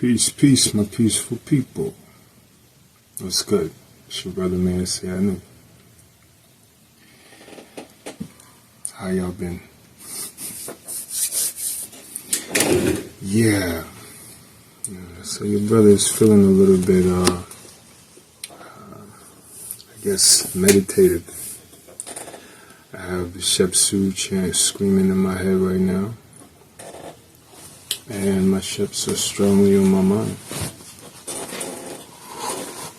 Peace, peace, my peaceful people. What's good? It's your brother, man. Saanuaqa. How y'all been? Yeah. So your brother is feeling a little bit, I guess, meditative. I have the Shepsu chant screaming in my head right now. And my ships are strongly on my mind.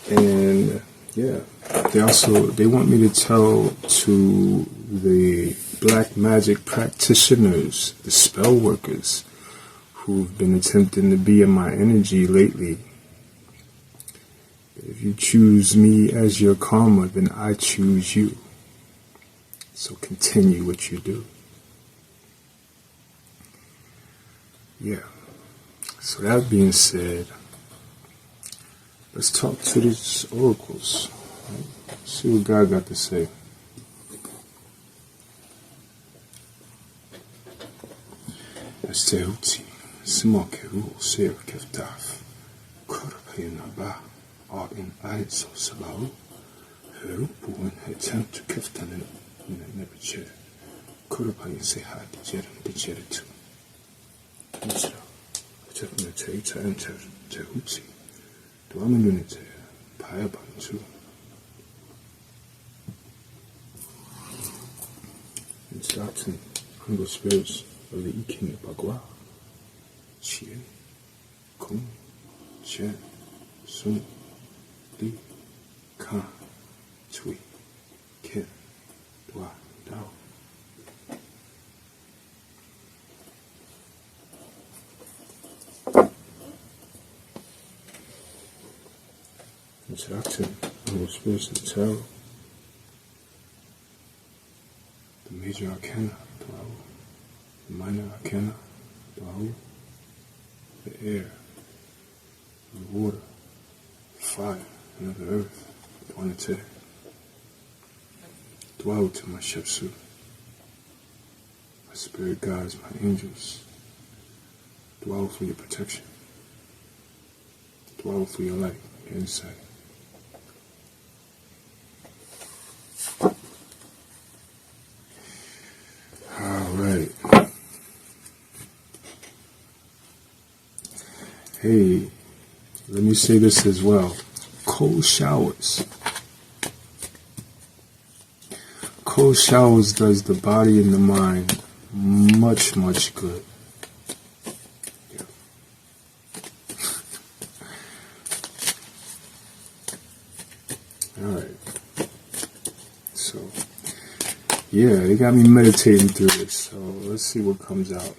And yeah, they want me to tell to the black magic practitioners, the spell workers who've been attempting to be in my energy lately. If you choose me as your karma, then I choose you. So continue what you do. Yeah. So that being said, let's talk to these oracles. Right? See what God got to say. As Tehuti, Smokeru, Sir Keftaf, Korpayanaba, or in Aiso Sabau, Herupu and attempt to Keftan in the Nebuchadnezzar, Korpayan say hi to Jerem the Jeritu. Tefna Teita and Tehuti. Dwamanunite, Payabantu. And certain humble spirits of the Ikin Bagua. Chie, Kum, Che, Sun, Li, Ka, Tui, Ken, Dwa, Dao. Instruction on the spirits of the tarot, the major arcana, Dwau, the minor arcana, Dwau, the air, the water, the fire, and of the earth, Dwanate, Dwau to my Shepsu, my spirit guides, my angels, Dwau for your protection, Dwau for your light, your insight. Alright. Hey, let me say this as well. Cold showers. Cold showers does the body and the mind much, much good. Yeah. Alright. So, yeah, they got me meditating through this, so let's see what comes out.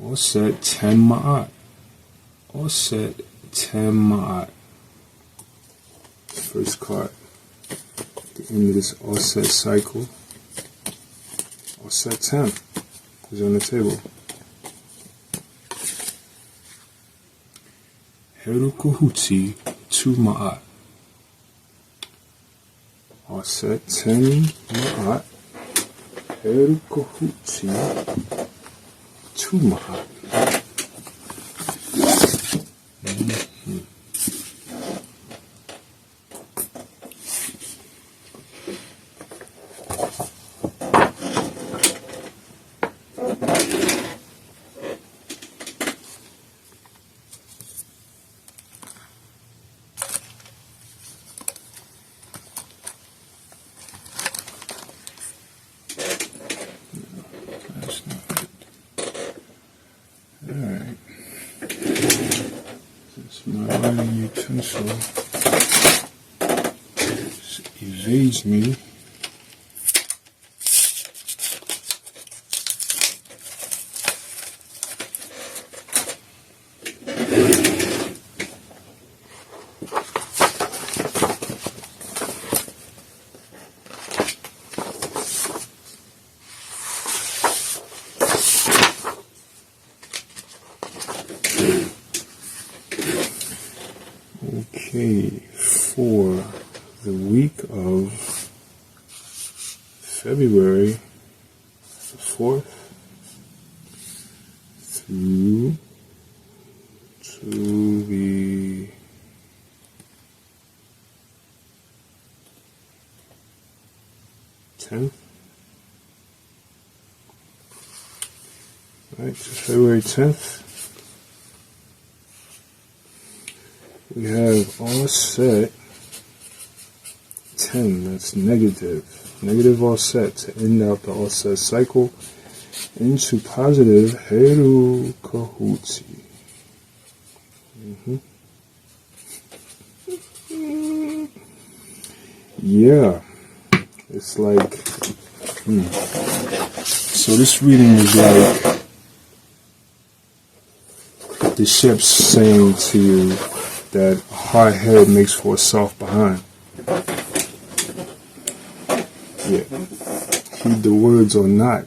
All set 10 ma'at. All set 10 ma'at. First card. At the end of this all set cycle. All set 10 is on the table. Tehuti 2 ma'at. All set 10 ma'at. Tehuti 2 ma'at. Alright. Since my writing utensil evades me, okay, for the week of February the 4th to the tenth. Right, to February 10th. We have offset 10, that's negative. Negative offset to end out the offset cycle into positive Heru Tehuti. Yeah, it's like, so this reading is like the ship's saying to you that a hard head makes for a soft behind. Yeah, heed the words or not.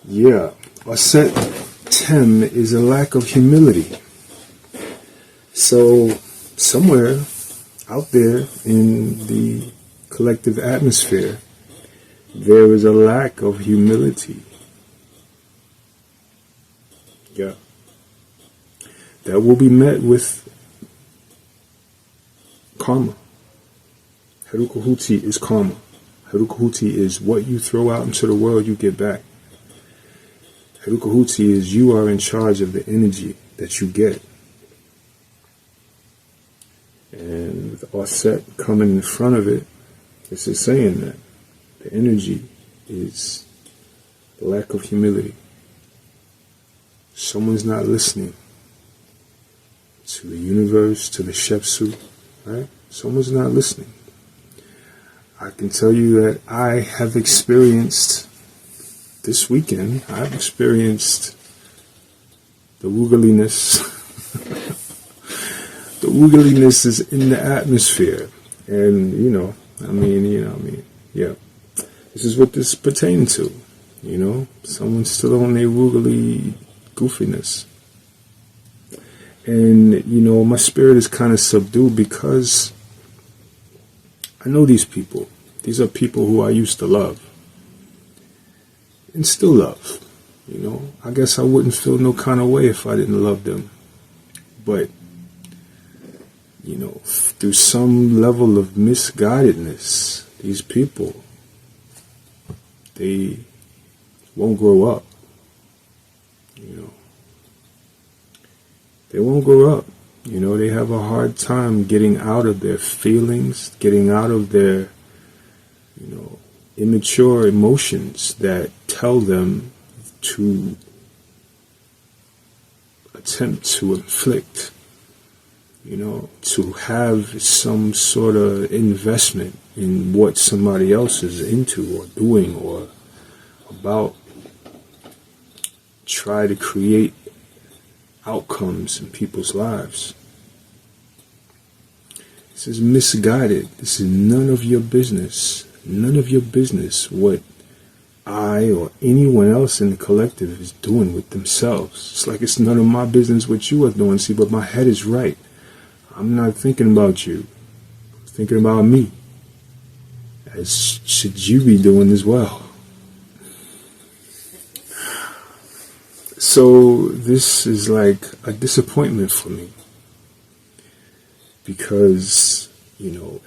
Yeah, Aset Tem is a lack of humility. So somewhere out there in the collective atmosphere, there is a lack of humility. Yeah. That will be met with karma. Heru Tehuti is karma. Heru Tehuti is what you throw out into the world, you get back. Heru Tehuti is you are in charge of the energy that you get. And with Offset coming in front of it, it's just saying that the energy is the lack of humility. Someone's not listening to the universe, to the Shepsu, right? Someone's not listening. I can tell you that I have experienced this weekend, I've experienced the woogliness. The woogliness is in the atmosphere. And, yeah. This is what this is pertaining to. Someone's still on their woogly goofiness. And, my spirit is kind of subdued because I know these people. These are people who I used to love. And still love. I guess I wouldn't feel no kind of way if I didn't love them. But, through some level of misguidedness, these people, they won't grow up. They won't grow up. They have a hard time getting out of their feelings, getting out of their, immature emotions that tell them to attempt to inflict, to have some sort of investment in what somebody else is into or doing or about. Try to create outcomes in people's lives. This is misguided. This is none of your business. None of your business what I or anyone else in the collective is doing with themselves. It's like it's none of my business what you are doing. See, but my head is right. I'm not thinking about you. I'm thinking about me. As should you be doing as well. So this is like a disappointment for me. Because,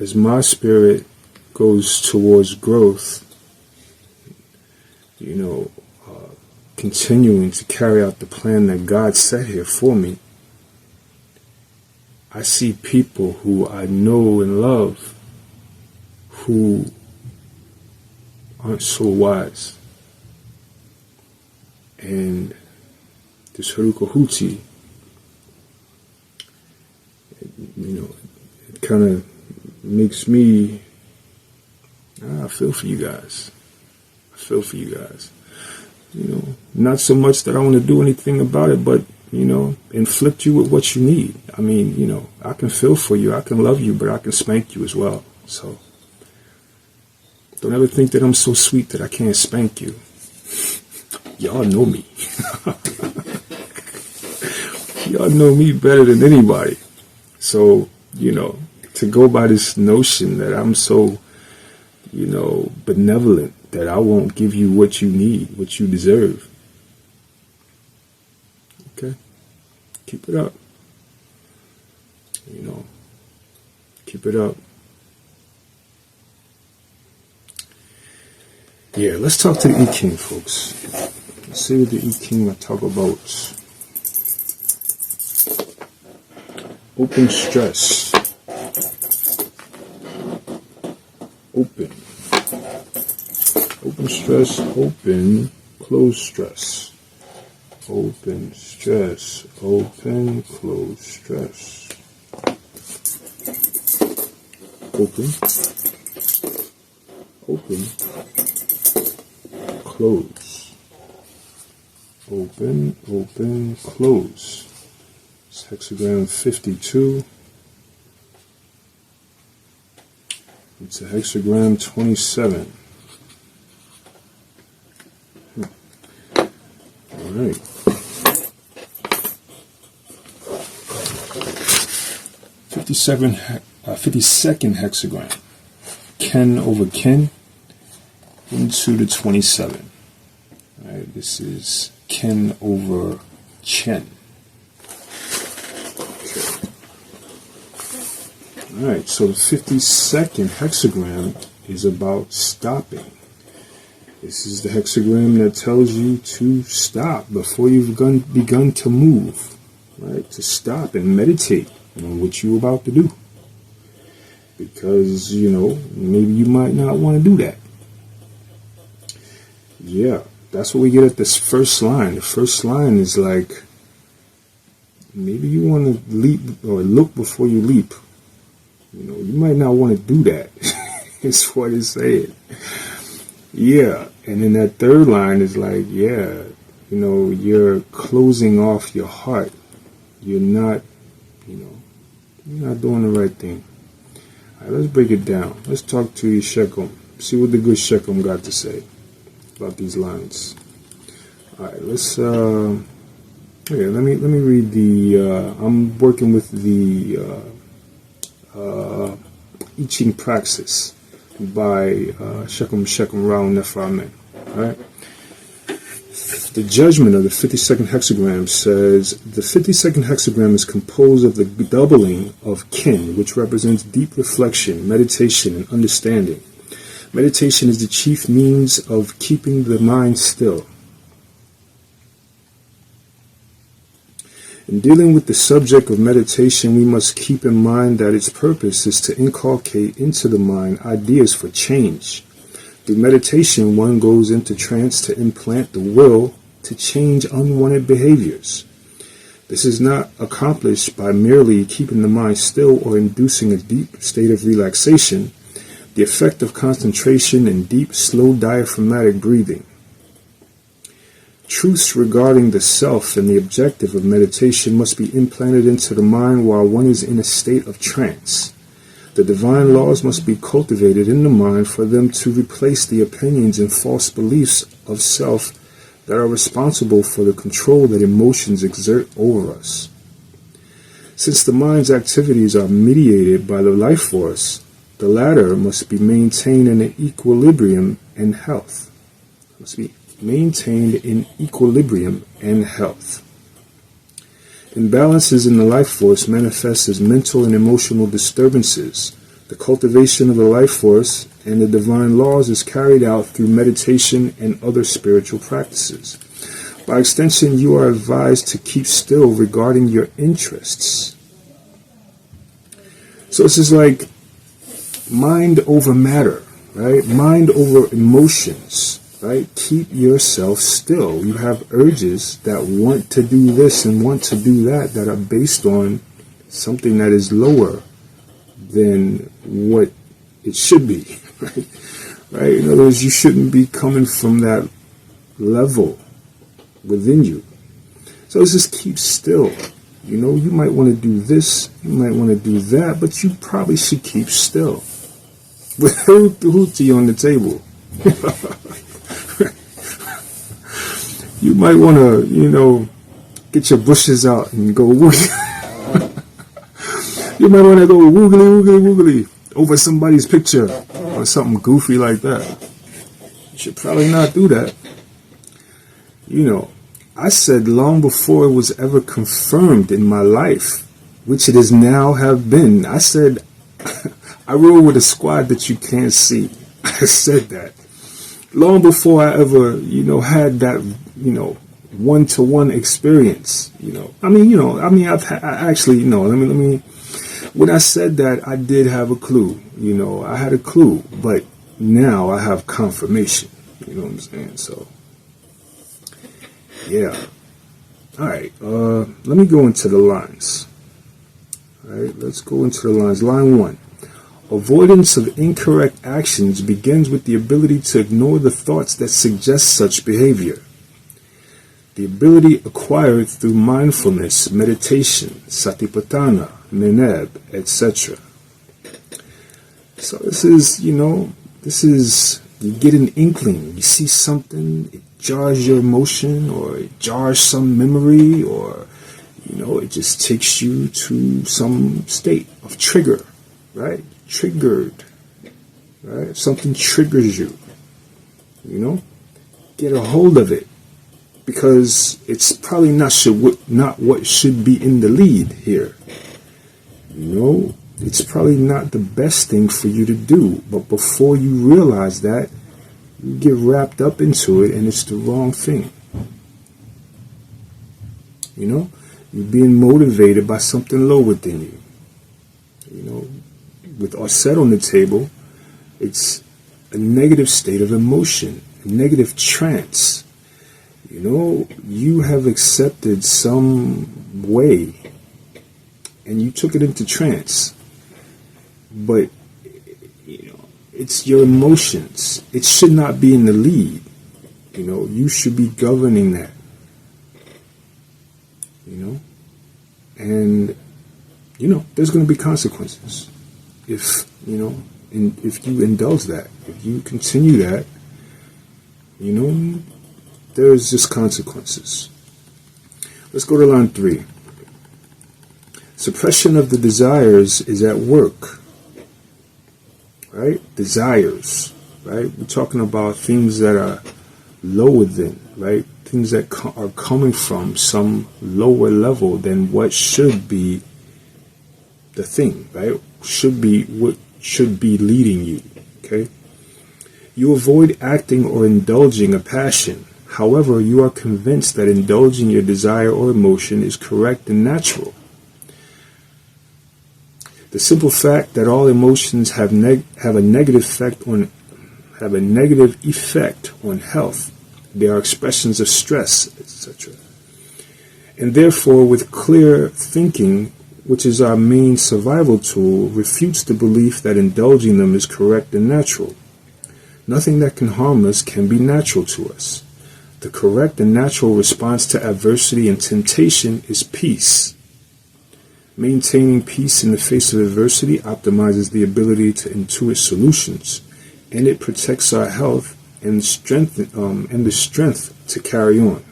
as my spirit goes towards growth, continuing to carry out the plan that God set here for me, I see people who I know and love who aren't so wise. And this Heru Tehuti, it kind of makes me, I feel for you guys. I feel for you guys. Not so much that I want to do anything about it, but, inflict you with what you need. I mean, I can feel for you, I can love you, but I can spank you as well. So, don't ever think that I'm so sweet that I can't spank you. Y'all know me. Y'all know me better than anybody. So, to go by this notion that I'm so, benevolent, that I won't give you what you need, what you deserve. Keep it up. Keep it up. Yeah, let's talk to the E King, folks. Let's see what the E King will talk about. Open stress. Open. Open stress, open, close stress. Open stress, open, close stress. Open, open, close. Open, open, close. It's hexagram 52. It's a hexagram 27. All right. 52nd hexagram. Ken over Ken into the 27. All right, this is Ken over Chen. All right, so the 52nd hexagram is about stopping. This is the hexagram that tells you to stop before you've begun to move, right? To stop and meditate on what you're about to do. Because, maybe you might not want to do that. Yeah, that's what we get at this first line. The first line is like, maybe you want to leap or look before you leap. You might not want to do that. It's what it's saying. Yeah, and then that third line is like, yeah, you're closing off your heart. You're not doing the right thing. All right, let's break it down. Let's talk to Shekum. See what the good Shekum got to say about these lines. All right, let's. Let me read the. I'm working with the I Ching Praxis by Shekum Rao Neframen. All right. The judgment of the 52nd hexagram says, the 52nd hexagram is composed of the doubling of kin, which represents deep reflection, meditation, and understanding. Meditation is the chief means of keeping the mind still. In dealing with the subject of meditation, we must keep in mind that its purpose is to inculcate into the mind ideas for change. Through meditation, one goes into trance to implant the will to change unwanted behaviors. This is not accomplished by merely keeping the mind still or inducing a deep state of relaxation, the effect of concentration and deep, slow diaphragmatic breathing. Truths regarding the self and the objective of meditation must be implanted into the mind while one is in a state of trance. The divine laws must be cultivated in the mind for them to replace the opinions and false beliefs of self that are responsible for the control that emotions exert over us. Since the mind's activities are mediated by the life force, the latter must be maintained in an equilibrium and health. Imbalances in the life force manifest as mental and emotional disturbances. The cultivation of the life force and the divine laws is carried out through meditation and other spiritual practices. By extension, you are advised to keep still regarding your interests. So this is like mind over matter, right? Mind over emotions. Right? Keep yourself still. You have urges that want to do this and want to do that are based on something that is lower than what it should be. Right? In other words, you shouldn't be coming from that level within you. So let's just keep still. You might want to do this, you might want to do that, but you probably should keep still. With Tehuti on the table. You might want to, get your bushes out and go woogly. You might want to go woogly over somebody's picture or something goofy like that. You should probably not do that. I said long before it was ever confirmed in my life, which it is now have been. I said, I roll with a squad that you can't see. I said that long before I ever, had that, one-to-one experience. When I said that, I did have a clue. I had a clue, but now I have confirmation. You know what I'm saying? So, yeah. All right. Let me go into the lines. All right. Let's go into the lines. Line 1. Avoidance of incorrect actions begins with the ability to ignore the thoughts that suggest such behavior. The ability acquired through mindfulness, meditation, satipatthana, meneb, etc. So this is, you get an inkling, you see something, it jars your emotion, or it jars some memory, or, it just takes you to some state of trigger, right? Triggered, right? Something triggers you, get a hold of it, because it's probably not what should be in the lead here. It's probably not the best thing for you to do, but before you realize that, you get wrapped up into it and it's the wrong thing. You're being motivated by something low within you. With Aset on the table, it's a negative state of emotion, a negative trance. You have accepted some way and you took it into trance, but it's your emotions. It should not be in the lead. You should be governing that. And there's going to be consequences if if you indulge that, if you continue that. There's just consequences. Let's go to line 3. Suppression of the desires is at work. Right? Desires. Right? We're talking about things that are low within. Right? Things that are coming from some lower level than what should be the thing. Right? Should be what should be leading you. Okay? You avoid acting or indulging a passion. However, you are convinced that indulging your desire or emotion is correct and natural. The simple fact that all emotions have a negative effect on health. They are expressions of stress, etc. And therefore, with clear thinking, which is our main survival tool, refutes the belief that indulging them is correct and natural. Nothing that can harm us can be natural to us. The correct and natural response to adversity and temptation is peace. Maintaining peace in the face of adversity optimizes the ability to intuit solutions, and it protects our health and the strength to carry on.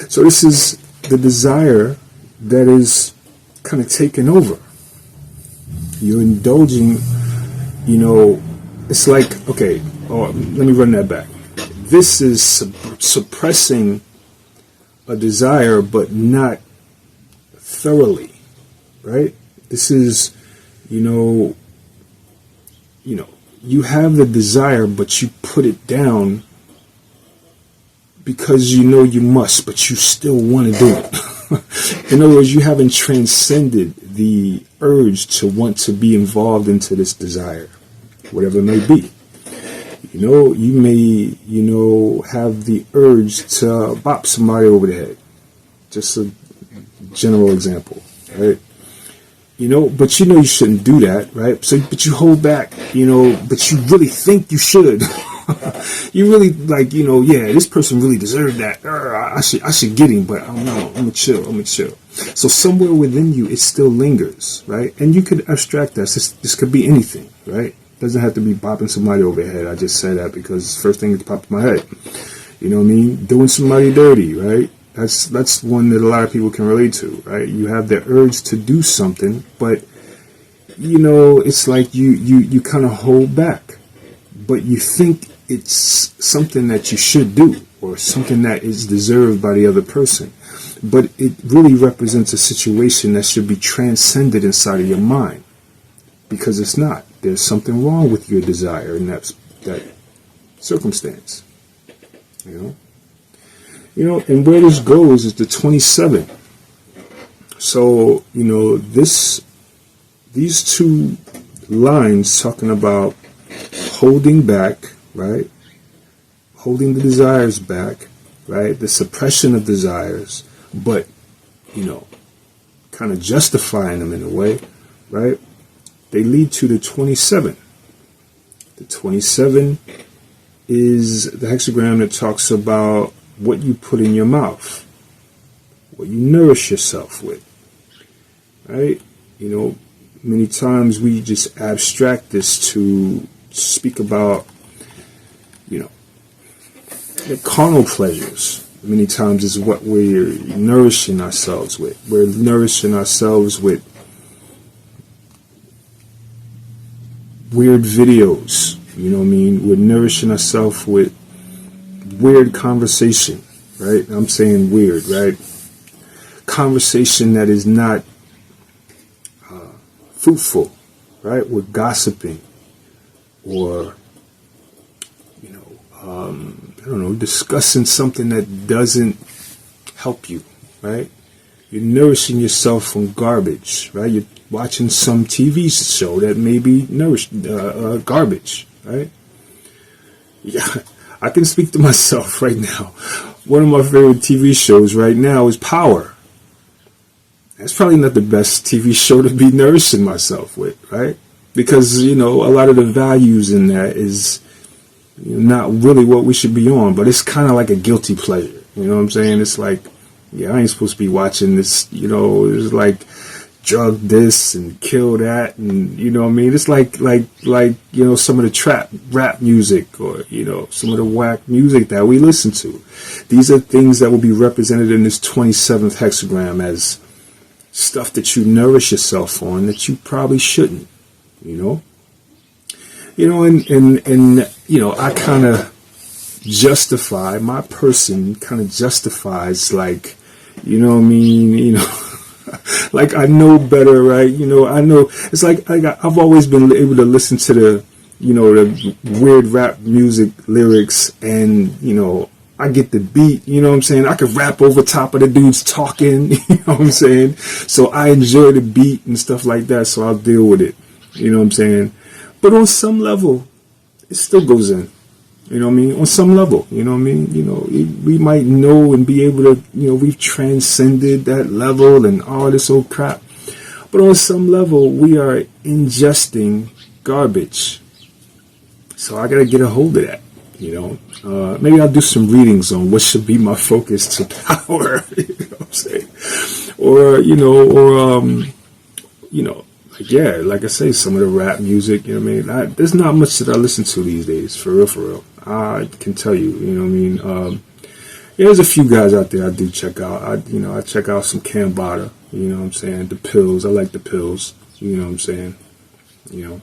So this is the desire that is kind of taken over. You're indulging, it's like, okay, let me run that back. This is suppressing a desire, but not thoroughly, right? This is, you have the desire, but you put it down because you must, but you still want to do it. In other words, you haven't transcended the urge to want to be involved into this desire, whatever it may be. You may, have the urge to bop somebody over the head. Just a general example, right? But you shouldn't do that, right? So, but you hold back, but you really think you should. You really this person really deserved that. I should get him, but I don't know. I'm gonna chill. So somewhere within you, it still lingers, right? And you could abstract that. This could be anything, right? Doesn't have to be bopping somebody over the head. I just said that because first thing that popped in my head. Doing somebody dirty, right? That's one that a lot of people can relate to, right? You have the urge to do something, but it's like you kind of hold back, but you think it's something that you should do, or something that is deserved by the other person. But it really represents a situation that should be transcended inside of your mind, because it's not. There's something wrong with your desire in that circumstance. You know, and where this goes is the 27. So, you know, these two lines talking about holding back, right? Holding the desires back, right? The suppression of desires, but, you know, kind of justifying them in a way, right? They lead to the 27. The 27 is the hexagram that talks about what you put in your mouth, what you nourish yourself with, right? You know, many times we just abstract this to speak about, you know, the carnal pleasures. Many times is what we're nourishing ourselves with. We're nourishing ourselves with weird videos. You know what I mean? We're nourishing ourselves with weird conversation, right? I'm saying weird, right? Conversation that is not fruitful, right? We're gossiping, or, you know, I don't know, discussing something that doesn't help you, right? You're nourishing yourself from garbage, right? You're watching some TV show that may be garbage, right? Yeah, I can speak to myself right now. One of my favorite TV shows right now is Power. That's probably not the best TV show to be nourishing myself with, right? Because, you know, a lot of the values in that is not really what we should be on, but it's kind of like a guilty pleasure. You know what I'm saying? It's like, yeah, I ain't supposed to be watching this, you know, it's like drug this and kill that, and you know what I mean? It's like you know, some of the rap music, or, you know, some of the whack music that we listen to. These are things that will be represented in this 27th hexagram as stuff that you nourish yourself on that you probably shouldn't, you know? You know, and you know, I kind of justify, my person kind of justifies, like, you know what I mean, you know, like, I know better, right? You know, I know, it's like I've always been able to listen to the, you know, the weird rap music lyrics, and, you know, I get the beat, you know what I'm saying? I could rap over top of the dudes talking, you know what I'm saying? So I enjoy the beat and stuff like that, so I'll deal with it, you know what I'm saying? But on some level, it still goes in, you know what I mean? On some level, you know what I mean? You know, we might know and be able to, you know, we've transcended that level and all this old crap. But on some level, we are ingesting garbage. So I got to get a hold of that. You know, maybe I'll do some readings on what should be my focus to power, you know what I'm saying? Or, you know, like, yeah, like I say, some of the rap music, you know what I mean? There's not much that I listen to these days, for real. I can tell you, you know what I mean? Yeah, there's a few guys out there I do check out. I check out some Cambada, you know what I'm saying? The Pills, I like the Pills, you know what I'm saying? You know.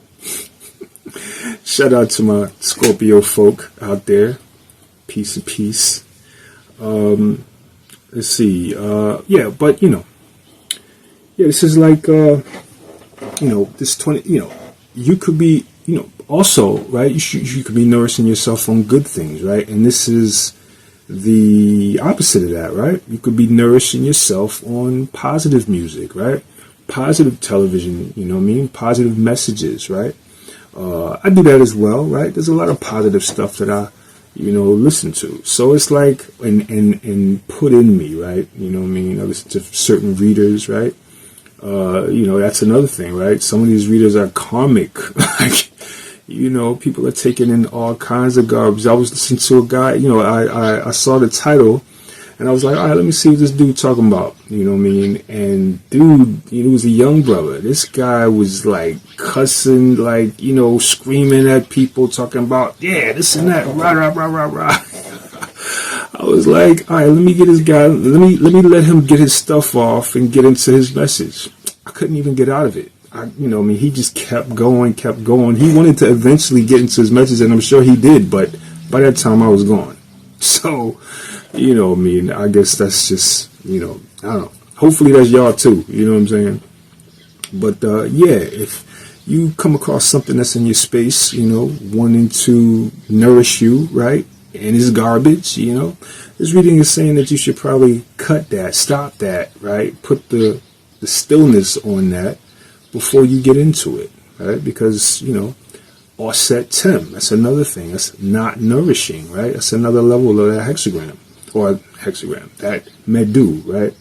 Shout out to my Scorpio folk out there. Peace and peace. Let's see. Yeah, but, you know. Yeah, this is like, you know, this 20, you know, you could be, you know, also, right, you could be nourishing yourself on good things, right? And this is the opposite of that, right? You could be nourishing yourself on positive music, right? Positive television, you know what I mean? Positive messages, right? I do that as well, right? There's a lot of positive stuff that I, you know, listen to. So it's like, and put in me, right? You know what I mean? I listen to certain readers, right? You know, that's another thing, right? Some of these readers are karmic. Like, you know, people are taking in all kinds of garbage. I was listening to a guy, you know, I saw the title, and I was like, all right, let me see what this dude talking about. You know what I mean? And dude, he was a young brother. This guy was like cussing, like, you know, screaming at people, talking about, yeah, this and that, rah, rah, rah, rah, rah. I was like, all right, let me get this guy, let me let him get his stuff off and get into his message. I couldn't even get out of it. You know, he just kept going. He wanted to eventually get into his message, and I'm sure he did, but by that time I was gone. So, you know, I mean, I guess that's just, you know, I don't know. Hopefully that's y'all too, you know what I'm saying? But yeah, if you come across something that's in your space, you know, wanting to nourish you, right? And it's garbage, you know. This reading is saying that you should probably cut that, stop that, right? Put the stillness on that before you get into it, right? Because, you know, offset Tim, that's another thing. That's not nourishing, right? That's another level of that hexagram, that Medu, right?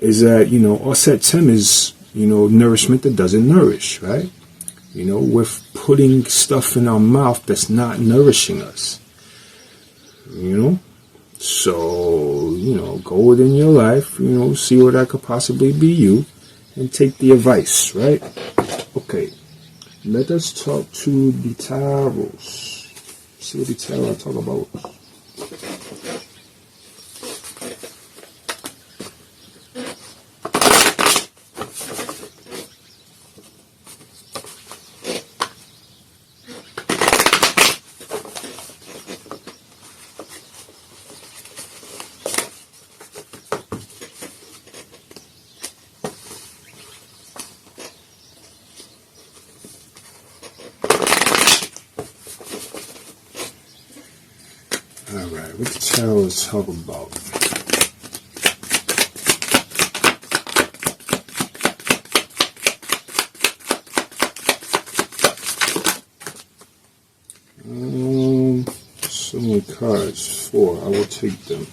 Is that, you know, offset Tim is, you know, nourishment that doesn't nourish, right? You know, we're putting stuff in our mouth that's not nourishing us, you know? So, you know, go within your life, you know, see where that could possibly be you, and take the advice, right? Okay, let us talk to the tarots. See what the tarot talk about. Alright, what the tarot talk about? So many cards. 4. I will take them.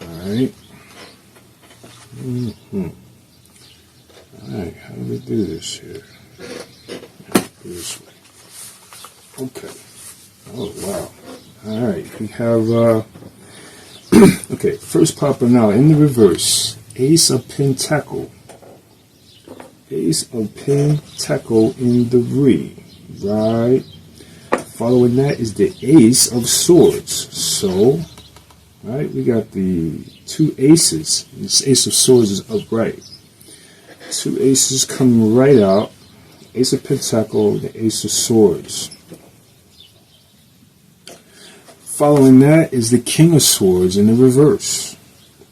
Alright. Alright, how do we do this here? This way. Okay. Oh, wow. Alright, we have, okay, first popping out in the reverse, Ace of Pentacle. Ace of Pentacle in the re, right? Following that is the Ace of Swords. So, right, we got the 2 aces. This Ace of Swords is upright. 2 aces coming right out. Ace of Pentacle, the Ace of Swords. Following that is the King of Swords in the reverse.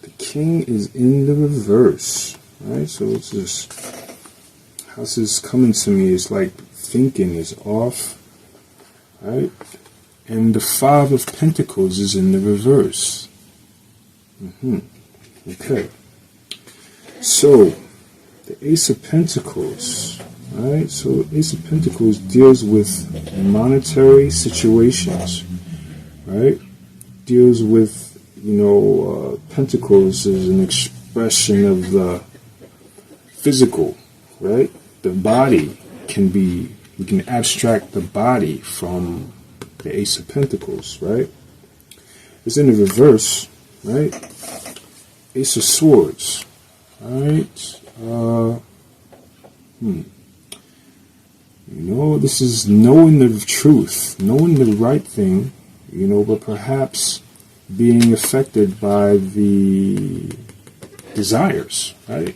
The King is in the reverse. Right? So it's just, how this is coming to me is like thinking is off. Right? And the 5 of Pentacles is in the reverse. Okay. So, the Ace of Pentacles. Right? So, Ace of Pentacles deals with monetary situations. Right? Deals with, you know, Pentacles is an expression of the physical, right? The body can be, you can abstract the body from the Ace of Pentacles, right? It's in the reverse, right? Ace of Swords, right? You know, this is knowing the truth, knowing the right thing, you know, but perhaps being affected by the desires, right?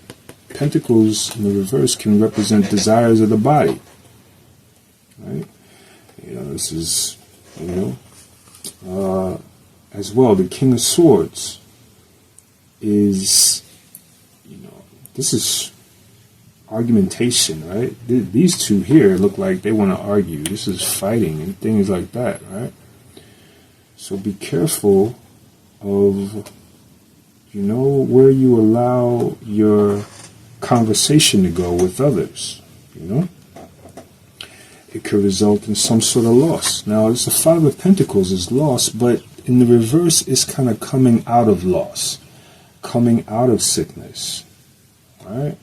Pentacles in the reverse can represent desires of the body, right? You know, this is, you know, as well, the King of Swords is, you know, this is argumentation, right? These two here look like they want to argue. This is fighting and things like that, right? So be careful of, you know, where you allow your conversation to go with others, you know? It could result in some sort of loss. Now, it's the 5 of Pentacles is loss, but in the reverse, it's kind of coming out of loss, coming out of sickness, right?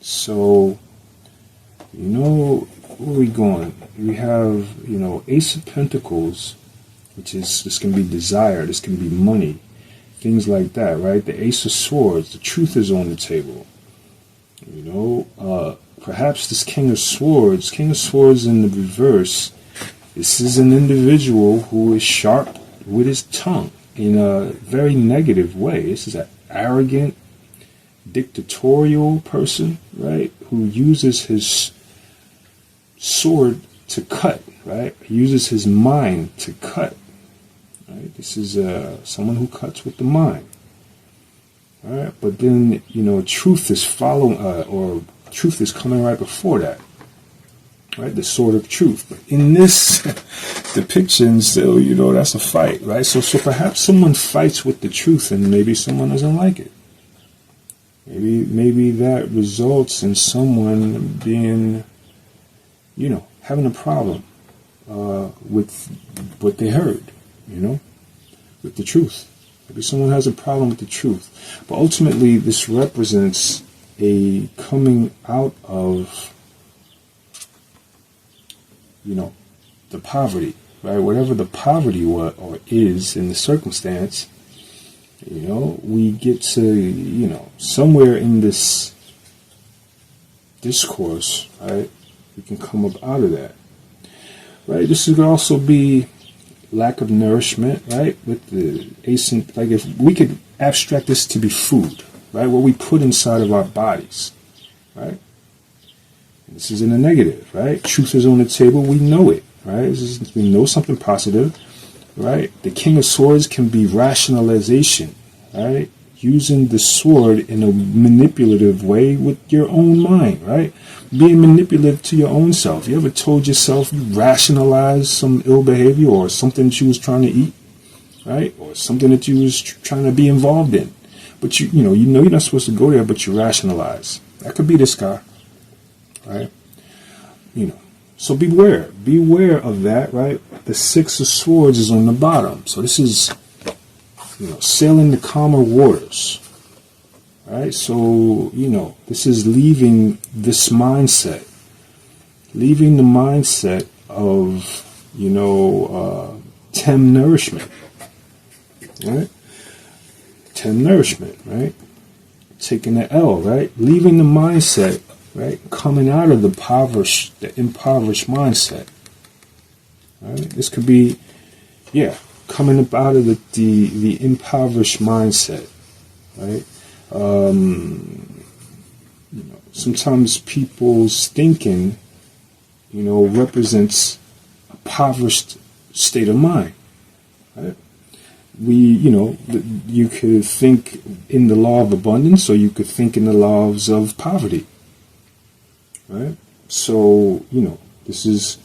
So, you know, where are we going? We have, you know, Ace of Pentacles, which is, this can be desire, this can be money, things like that, right? The Ace of Swords, the truth is on the table. You know, perhaps this King of Swords in the reverse, this is an individual who is sharp with his tongue in a very negative way. This is an arrogant, dictatorial person, right? Who uses his sword to cut, right? He uses his mind to cut. Right? This is someone who cuts with the mind. All right, but then truth is following, or truth is coming right before that. Right, the sword of truth. But in this depiction, still, that's a fight, right? So perhaps someone fights with the truth, and maybe someone doesn't like it. Maybe that results in someone being, having a problem with what they heard, with the truth. Maybe someone has a problem with the truth. But ultimately, this represents a coming out of, the poverty, right? Whatever the poverty was or is in the circumstance, we get to, somewhere in this discourse, right, we can come up out of that, right? This could also be lack of nourishment, right? With the ascent, like if we could abstract this to be food, right? What we put inside of our bodies, right? This is in the negative, right? Truth is on the table. We know it, right? We know something positive, right? The King of Swords can be rationalization, right? Using the sword in a manipulative way with your own mind, right? Being manipulative to your own self. You ever told yourself you rationalized some ill behavior or something that you was trying to eat, right? Or something that you was trying to be involved in. But you know you're not supposed to go there, but you rationalize. That could be this guy. Right? So beware of that, right? The Six of Swords is on the bottom. So this is, sailing the calmer waters, right? So, this is leaving this mindset, leaving the mindset of, Tem nourishment, right? Tem nourishment, right? Taking the L, right? Leaving the mindset, right, coming out of the impoverished mindset. Right? This could be, coming up out of the impoverished mindset. Right? Sometimes people's thinking, represents a impoverished state of mind. Right? You could think in the law of abundance, or you could think in the laws of poverty. Right? So, this is,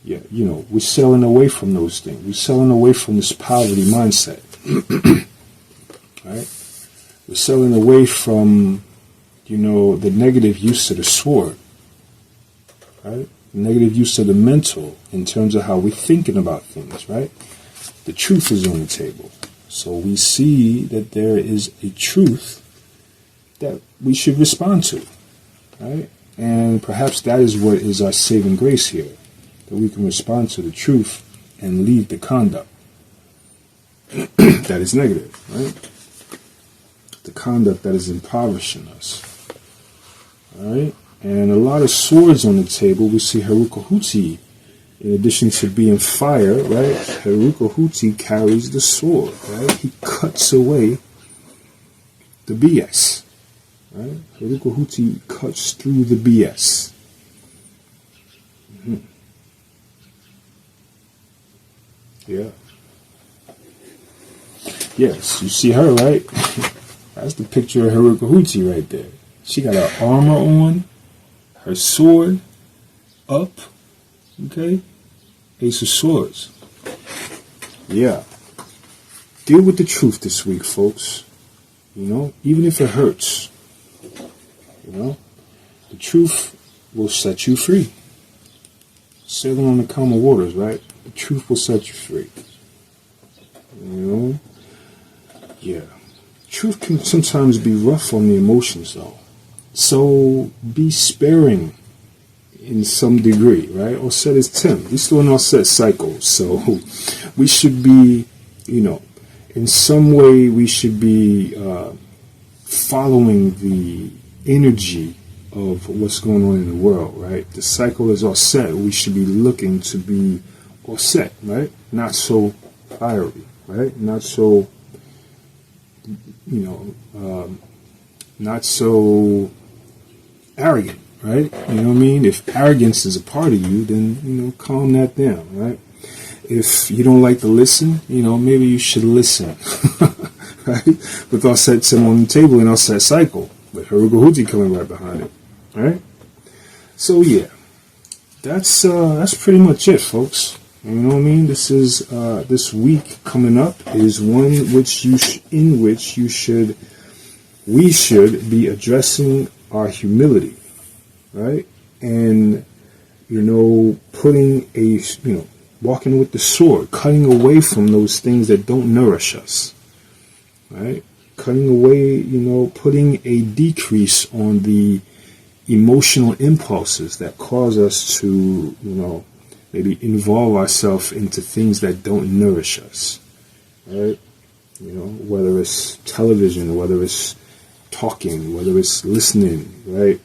we're selling away from those things. We're selling away from this poverty mindset. Right? We're selling away from, the negative use of the sword. Right? The negative use of the mental in terms of how we're thinking about things, right? The truth is on the table. So we see that there is a truth that we should respond to. Right? And perhaps that is what is our saving grace here, that we can respond to the truth and leave the conduct that is negative, right? The conduct that is impoverishing us, all right? And a lot of swords on the table. We see Tehuti, in addition to being fire, right? Tehuti carries the sword, right? He cuts away the BS. Right? Tehuti cuts through the BS. Mm-hmm. Yeah. Yes, you see her, right? That's the picture of Tehuti right there. She got her armor on, her sword up, okay? Ace of Swords. Yeah. Deal with the truth this week, folks. Even if it hurts. The truth will set you free. Sailing on the calmer waters, right? The truth will set you free. Yeah. Truth can sometimes be rough on the emotions, though. So be sparing in some degree, right? Offset is Tim. We're still in offset cycle. So we should be, in some way we should be following the energy of what's going on in the world, right? The cycle is all set. We should be looking to be all set, right? Not so fiery, right? Not so, not so arrogant, right? You know what I mean? If arrogance is a part of you, then, calm that down, right? If you don't like to listen, maybe you should listen, right? With all set on the table and all set cycle, with Tehuti coming right behind it, right? So yeah, that's pretty much it, folks. You know what I mean? This is this week coming up is one which we should be addressing our humility, right? And putting walking with the sword, cutting away from those things that don't nourish us, right? Cutting away, putting a decrease on the emotional impulses that cause us to, maybe involve ourselves into things that don't nourish us, right? Whether it's television, whether it's talking, whether it's listening, right?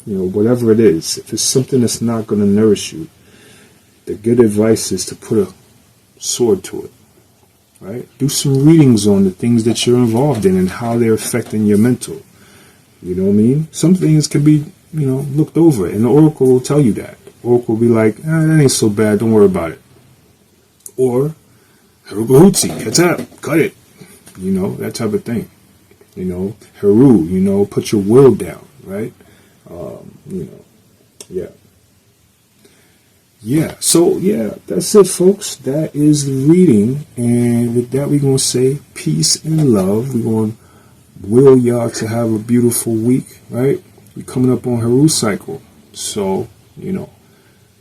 Whatever it is, if it's something that's not going to nourish you, the good advice is to put a sword to it, right? Do some readings on the things that you're involved in and how they're affecting your mental. You know what I mean? Some things can be, looked over, and the oracle will tell you that. The oracle will be like, that ain't so bad, don't worry about it. Or, Tehuti, catch up, cut it. That type of thing. Heru, put your will down, right? Yeah. Yeah, so yeah, that's it, folks. That is the reading, and with that, we're going to say peace and love. We're going to will y'all to have a beautiful week, right? We're coming up on Heru cycle, so,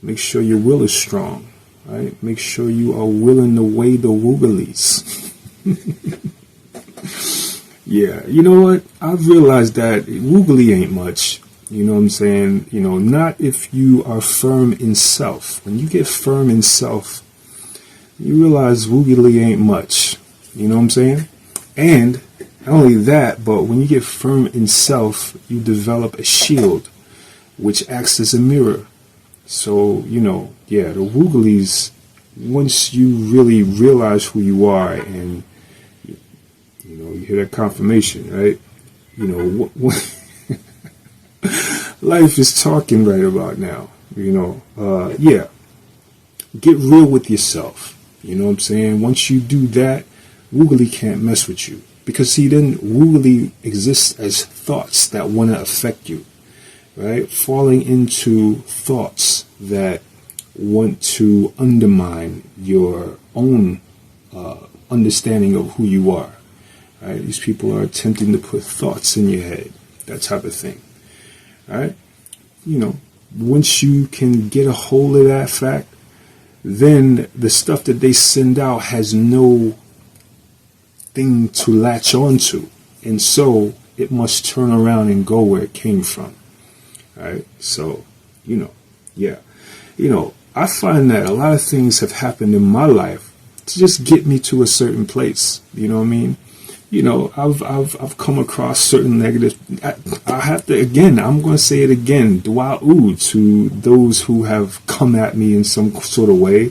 make sure your will is strong, right? Make sure you are willing to weigh the wooglies. Yeah, you know what? I've realized that woogly ain't much. You know what I'm saying? Not if you are firm in self. When you get firm in self, you realize woogly ain't much. You know what I'm saying? And not only that, but when you get firm in self, you develop a shield, which acts as a mirror. So, the wooglies, once you really realize who you are and, you hear that confirmation, right? What life is talking right about now, yeah. Get real with yourself. You know what I'm saying? Once you do that, woogly can't mess with you. Because then woogly exists as thoughts that want to affect you, right? Falling into thoughts that want to undermine your own understanding of who you are, right? These people are attempting to put thoughts in your head, that type of thing. Right? Once you can get a hold of that fact, then the stuff that they send out has no thing to latch onto. And so it must turn around and go where it came from. Right? So, yeah. I find that a lot of things have happened in my life to just get me to a certain place. You know what I mean? I've come across certain negative. I have to, again, I'm going to say it again, dwa'u to those who have come at me in some sort of way,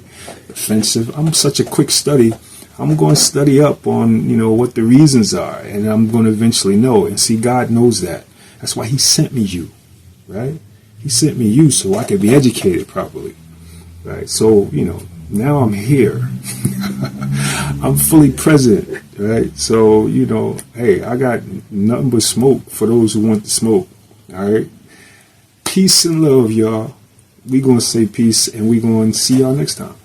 offensive. I'm such a quick study. I'm going to study up on, what the reasons are, and I'm going to eventually know. And see, God knows that. That's why he sent me you, right? He sent me you so I could be educated properly, right? So, now I'm here. I'm fully present, right? So, hey, I got nothing but smoke for those who want to smoke, all right? Peace and love, y'all. We're going to say peace, and we're going to see y'all next time.